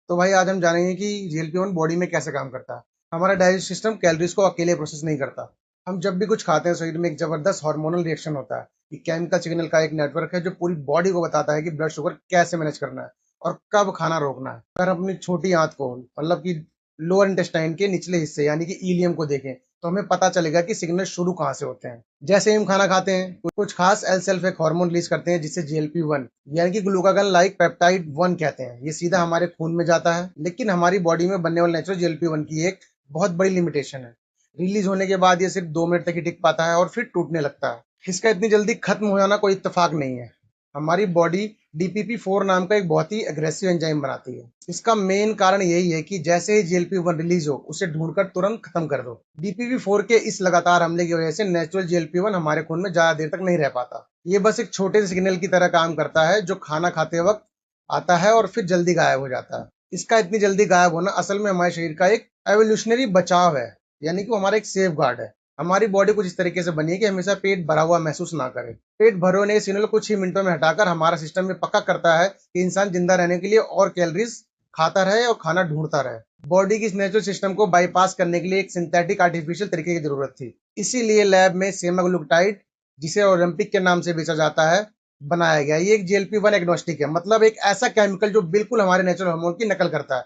तो भाई आज हम जानेंगे कि जीएलपी-1 बॉडी में कैसे काम करता है। हमारा डाइजेस्ट सिस्टम कैलोरीज को अकेले प्रोसेस नहीं करता। हम जब भी कुछ खाते हैं शरीर में एक जबरदस्त हार्मोनल रिएक्शन होता है। ये केमिकल सिग्नल का एक नेटवर्क है जो पूरी बॉडी को बताता है कि ब्लड शुगर कैसे मैनेज करना है और कब खाना रोकना है। अगर हम अपनी छोटी आंत को मतलब कि लोअर इंटेस्टाइन के निचले हिस्से यानी कि इलियम को देखें तो हमें पता चलेगा कि सिग्नल शुरू कहाँ से होते हैं। जैसे ही हम खाना खाते हैं कुछ खास एल सेल्फ एक हार्मोन रिलीज करते हैं जिसे जीएलपी-1 यानी कि ग्लूकागन लाइक पेप्टाइड 1 कहते हैं। ये सीधा हमारे खून में जाता है, लेकिन हमारी बॉडी में बनने वाले नेचुरल जीएलपी-1 की एक बहुत बड़ी लिमिटेशन है। रिलीज होने के बाद ये सिर्फ 2 मिनट तक ही टिक पाता है और फिर टूटने लगता है। इसका इतनी जल्दी खत्म हो जाना कोई इत्तेफाक नहीं है। हमारी बॉडी डीपीपी-4 नाम का एक बहुत ही एग्रेसिव एंजाइम बनाती है। इसका मेन कारण यही है कि जैसे ही जीएलपी-1 रिलीज हो उसे ढूंढकर तुरंत खत्म कर दो। डीपीपी-4 के इस लगातार हमले की वजह से नेचुरल जीएलपी-1 हमारे खून में ज्यादा देर तक नहीं रह पाता। ये बस एक छोटे से सिग्नल की तरह काम करता है जो खाना खाते वक्त आता है और फिर जल्दी गायब हो जाता है। इसका इतनी जल्दी गायब होना असल में हमारे शरीर का एक एवोल्यूशनरी बचाव है, यानी कि वो हमारा एक सेफ गार्ड है। हमारी बॉडी कुछ इस तरीके से बनी है कि हमेशा पेट भरा हुआ महसूस ना करे। पेट भरे होने के सिग्नल कुछ ही मिनटों में हटाकर हमारा सिस्टम में पक्का करता है कि इंसान जिंदा रहने के लिए और कैलोरीज खाता रहे और खाना ढूंढता रहे। बॉडी की इस नेचुरल सिस्टम को बाईपास करने के लिए एक सिंथेटिक आर्टिफिशियल तरीके की जरूरत थी। इसीलिए लैब में सेमाग्लूटाइड, जिसे ओलंपिक के नाम से बेचा जाता है, बनाया गया। ये एक जीएलपी-1 एग्नोस्टिक है, मतलब एक ऐसा केमिकल जो बिल्कुल हमारे नेचुरल हार्मोन की नकल करता है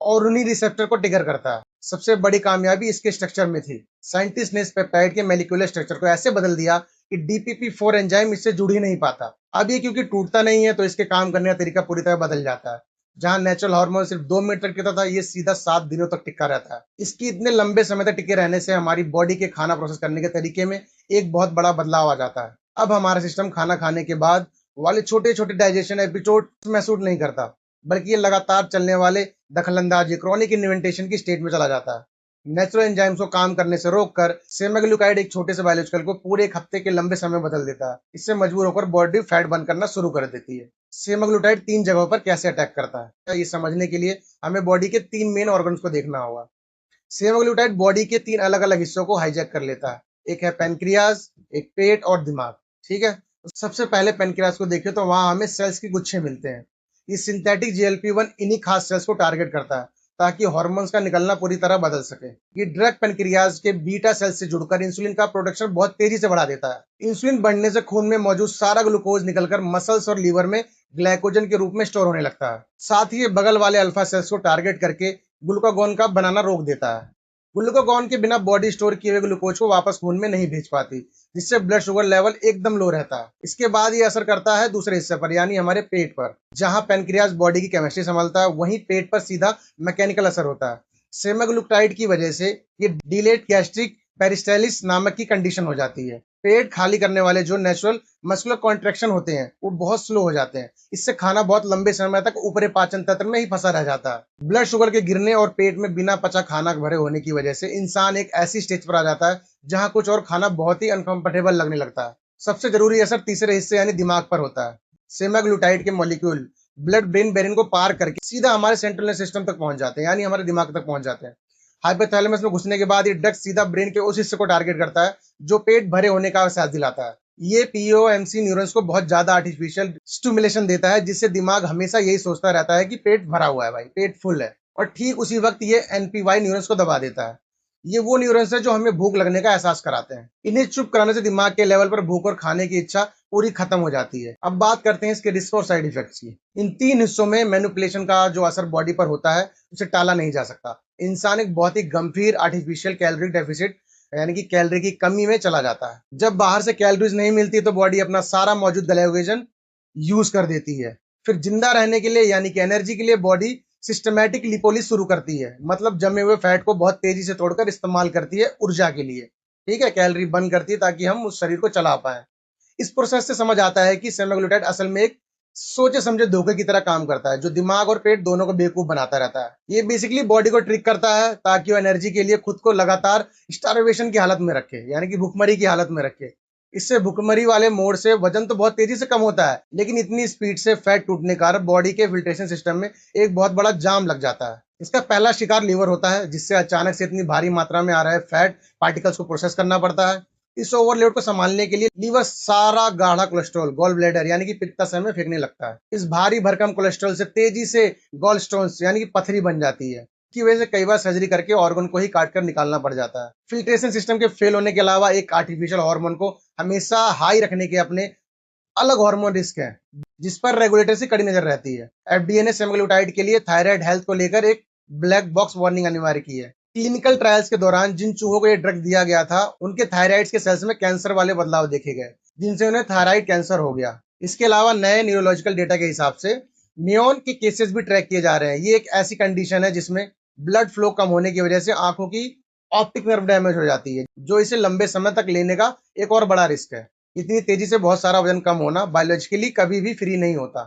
और उन्हीं रिसेप्टर को ट्रिगर करता है। सबसे बड़ी कामयाबी इसके स्ट्रक्चर में थी। साइंटिस्ट ने इस पेप्टाइड के मॉलिक्यूलर स्ट्रक्चर को ऐसे बदल दिया कि डीपीपी-4 एंजाइम इससे जुड़ ही नहीं पाता। अब ये क्योंकि टूटता नहीं है तो इसके काम करने का तरीका पूरी तरह बदल जाता है। जहां नेचुरल हार्मोन सिर्फ 2 मिनट तक टिकता था, ये सीधा 7 दिनों तक टिका रहता है। इसकी इतने लंबे समय तक टिके रहने से हमारी बॉडी के खाना प्रोसेस करने के तरीके में एक बहुत बड़ा बदलाव आ जाता है। अब हमारा सिस्टम खाना खाने के बाद वाले छोटे छोटे डाइजेशन एपिसोड महसूस नहीं करता, बल्कि ये लगातार चलने वाले दखलंदाजी क्रॉनिक इन्वेंटेशन की स्टेट में चला जाता है। नेचुरल एंजाइम्स को काम करने से रोककर सेमाग्लूटाइड एक छोटे से बायोलॉजिकल को पूरे एक हफ्ते के लंबे समय बदल देता है। इससे मजबूर होकर बॉडी फैट बर्न करना शुरू कर देती है। सेमाग्लूटाइड 3 जगहों पर कैसे अटैक करता है, ये समझने के लिए हमें बॉडी के 3 मेन ऑर्गन्स को देखना होगा। सेमाग्लूटाइड बॉडी के 3 अलग अलग हिस्सों को हाईजैक कर लेता है। एक है पेनक्रियाज, एक पेट और दिमाग। ठीक है, तो सबसे पहले पेनक्रियाज को देखें तो वहां हमें सेल्स के गुच्छे मिलते हैं। ये सिंथेटिक जीएलपी-1 इन्हीं खास सेल्स को टारगेट करता है ताकि हार्मोन्स का निकलना पूरी तरह बदल सके। ये ड्रग पेनक्रियाज के बीटा सेल से जुड़कर इंसुलिन का प्रोडक्शन बहुत तेजी से बढ़ा देता है। इंसुलिन बढ़ने से खून में मौजूद सारा ग्लूकोज निकलकर मसल्स और लीवर में ग्लाइकोजन के रूप में स्टोर होने लगता है। साथ ही ये बगल वाले अल्फा सेल्स को टारगेट करके ग्लूकागोन का बनाना रोक देता है। ग्लूकागॉन के बिना बॉडी स्टोर किए हुए ग्लूकोज को वापस खून में नहीं भेज पाती, जिससे ब्लड शुगर लेवल एकदम लो रहता है। इसके बाद ये असर करता है दूसरे हिस्से पर, यानी हमारे पेट पर। जहां पेनक्रियाज बॉडी की केमिस्ट्री संभालता है, वहीं पेट पर सीधा मैकेनिकल असर होता है। सेमाग्लूटाइड की वजह से ये डिलेट गैस्ट्रिक पेरिस्टालिस नामक की कंडीशन हो जाती है। पेट खाली करने वाले जो नेचुरल मस्कुलर कॉन्ट्रैक्शन होते हैं वो बहुत स्लो हो जाते हैं। इससे खाना बहुत लंबे समय तक ऊपरी पाचन तंत्र में ही फंसा रह जाता है। ब्लड शुगर के गिरने और पेट में बिना पचा खाना भरे होने की वजह से इंसान एक ऐसी स्टेज पर आ जाता है जहां कुछ और खाना बहुत ही अनकंफर्टेबल लगने लगता है। सबसे जरूरी असर तीसरे हिस्से यानी दिमाग पर होता है। सेमाग्लूटाइड के मॉलिक्यूल ब्लड ब्रेन बैरियर को पार करके सीधा हमारे सेंट्रल नर्वस सिस्टम तक पहुंच जाते हैं, यानी हमारे दिमाग तक पहुंच जाते हैं। हाइपोथैलेमस में घुसने के बाद ये ड्रग सीधा ब्रेन के उस हिस्से को टारगेट करता है जो पेट भरे होने का एहसास दिलाता है। ये पीओएमसी न्यूरॉन्स को बहुत ज्यादा आर्टिफिशियल स्टिमुलेशन देता है, जिससे दिमाग हमेशा यही सोचता रहता है कि पेट भरा हुआ है भाई, पेट फुल है। और ठीक उसी वक्त ये एनपीवाई न्यूरॉन्स को दबा देता है। ये वो न्यूरॉन्स है जो हमें भूख लगने का एहसास कराते हैं। इन्हें चुप कराने से दिमाग के लेवल पर भूख और खाने की इच्छा पूरी खत्म हो जाती है। अब बात करते हैं इसके रिस्क और साइड इफेक्ट्स की। इन 3 हिस्सों में मैनिपुलेशन का जो असर बॉडी पर होता है उसे टाला नहीं जा सकता। इंसान एक बहुत ही गंभीर आर्टिफिशियल कैलोरी डेफिसिट यानी कि कैलोरी की कमी में चला जाता है। जब बाहर से कैलोरीज नहीं मिलती तो बॉडी अपना सारा मौजूद ग्लाइकोजन यूज कर देती है। फिर जिंदा रहने के लिए यानी कि एनर्जी के लिए बॉडी सिस्टमैटिक लिपोलिस शुरू करती है, मतलब जमे हुए फैट को बहुत तेजी से तोड़कर इस्तेमाल करती है ऊर्जा के लिए। ठीक है, कैलोरी बर्न करती है ताकि हम उस शरीर को चला पाए। इस प्रोसेस से समझ आता है कि सेमाग्लूटाइड असल में एक सोचे समझे धोखे की तरह काम करता है जो दिमाग और पेट दोनों को बेवकूफ बनाता रहता है। ये बेसिकली बॉडी को ट्रिक करता है ताकि वो एनर्जी के लिए खुद को लगातार स्टारवेशन की हालत में रखे, यानी कि भूखमरी की हालत में रखे। इससे भुखमरी वाले मोड से वजन तो बहुत तेजी से कम होता है, लेकिन इतनी स्पीड से फैट टूटने के कारण बॉडी के फिल्ट्रेशन सिस्टम में एक बहुत बड़ा जाम लग जाता है। इसका पहला शिकार लीवर होता है, जिससे अचानक से इतनी भारी मात्रा में आ रहे फैट पार्टिकल्स को प्रोसेस करना पड़ता है। इस ओवरलोड को संभालने के लिए लीवर सारा गाढ़ा कोलेस्ट्रॉल गॉल ब्लैडर यानी कि पित्ताशय में फेंकने लगता है। इस भारी भरकम कोलेस्ट्रॉल से तेजी से गॉल स्टोन्स यानी कि पथरी बन जाती है। की वजह से कई बार सर्जरी करके ऑर्गन को ही काट कर निकालना पड़ जाता है। फिल्ट्रेशन सिस्टम के फेल होने के अलावा एक आर्टिफिशियल हार्मोन को हमेशा हाई रखने के अपने अलग हार्मोन रिस्क है, जिस पर रेगुलेटर से कड़ी नजर रहती है। एफडीए ने सेमाग्लुटाइड के लिए थायराइड हेल्थ को लेकर एक ब्लैक बॉक्स वार्निंग अनिवार्य की है। क्लिनिकल ट्रायल्स के दौरान जिन चूहों को ये ड्रग दिया गया था, उनके थायराइड के सेल्स में कैंसर वाले बदलाव देखे गए, जिनसे उन्हें थायराइड कैंसर हो गया। इसके अलावा नए न्यूरोलॉजिकल डेटा के हिसाब से नियोन के केसेस भी ट्रैक किए जा रहे हैं। ये एक ऐसी कंडीशन है जिसमें ब्लड फ्लो कम होने की वजह से आंखों की ऑप्टिक नर्व डैमेज हो जाती है, जो इसे लंबे समय तक लेने का एक और बड़ा रिस्क है। इतनी तेजी से बहुत सारा वजन कम होना बायोलॉजिकली कभी भी फ्री नहीं होता।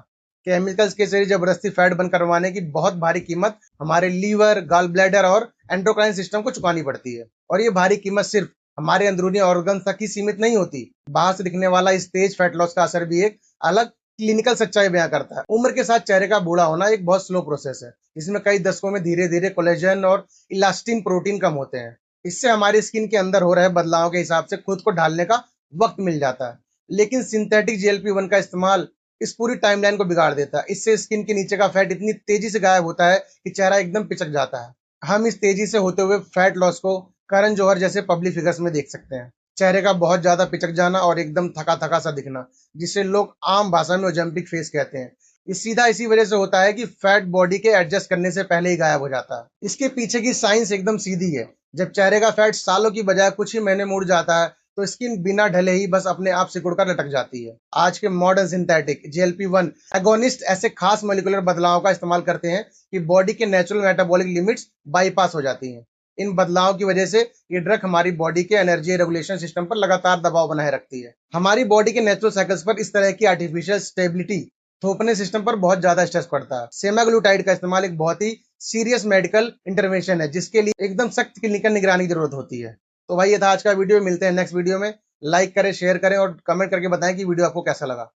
केमिकल्स के जरिए जबरदस्ती फैट बर्न करवाने की बहुत भारी कीमत हमारे लीवर, गॉल ब्लैडर और एंडोक्राइन सिस्टम को चुकानी पड़ती है। और ये भारी कीमत सिर्फ हमारे अंदरूनी ऑर्गन तक ही सीमित नहीं होती। बाहर से दिखने वाला इस तेज फैट लॉस का असर भी एक अलग क्लिनिकल सच्चाई बयां करता है। उम्र के साथ चेहरे का बूढ़ा होना एक बहुत स्लो प्रोसेस है, इसमें कई दशकों में धीरे धीरे कोलेजन और इलास्टिन प्रोटीन कम होते हैं। इससे हमारी स्किन के अंदर हो रहे बदलाव के हिसाब से खुद को ढालने का वक्त मिल जाता है। लेकिन सिंथेटिक GLP-1 का इस्तेमाल इस पूरी टाइमलाइन को बिगाड़ देता है। इससे स्किन के नीचे का फैट इतनी तेजी से गायब होता है कि चेहरा एकदम पिचक जाता है। हम इस तेजी से होते हुए फैट लॉस को करण जौहर जैसे पब्लिक फिगर्स में देख सकते हैं। चेहरे का बहुत ज्यादा पिचक जाना और एकदम थका थका सा दिखना, जिसे लोग आम भाषा में ओजम्पिक फेस कहते हैं। सीधा इसी वजह से होता है कि फैट बॉडी के एडजस्ट करने से पहले ही गायब हो जाता है। इसके पीछे की साइंस एकदम सीधी है। जब चेहरे का फैट सालों की बजाय कुछ ही महीने में उड़ जाता है, तो स्किन बिना ढले ही बस अपने आप सिकुड़ कर लटक जाती है। आज के मॉडर्न सिंथेटिक GLP-1 एगोनिस्ट ऐसे खास मोलिकुलर बदलावों का इस्तेमाल करते हैं कि बॉडी के नेचुरल मेटाबॉलिक लिमिट्स बाईपास हो जाती हैं। इन बदलावों की वजह से ये ड्रग हमारी बॉडी के एनर्जी रेगुलेशन सिस्टम पर लगातार दबाव बनाए रखती है। हमारी बॉडी के नेचुरल साइकिल्स पर इस तरह की आर्टिफिशियल स्टेबिलिटी थोपने सिस्टम पर बहुत ज्यादा स्ट्रेस पड़ता है। सेमाग्लुटाइड का इस्तेमाल एक बहुत ही सीरियस मेडिकल इंटरवेंशन है, जिसके लिए एकदम सख्त क्लिनिकल निगरानी की जरूरत होती है। तो भाई ये था आज का वीडियो। मिलते हैं नेक्स्ट वीडियो में। लाइक करें, शेयर करें और कमेंट करके बताएं कि वीडियो आपको कैसा लगा।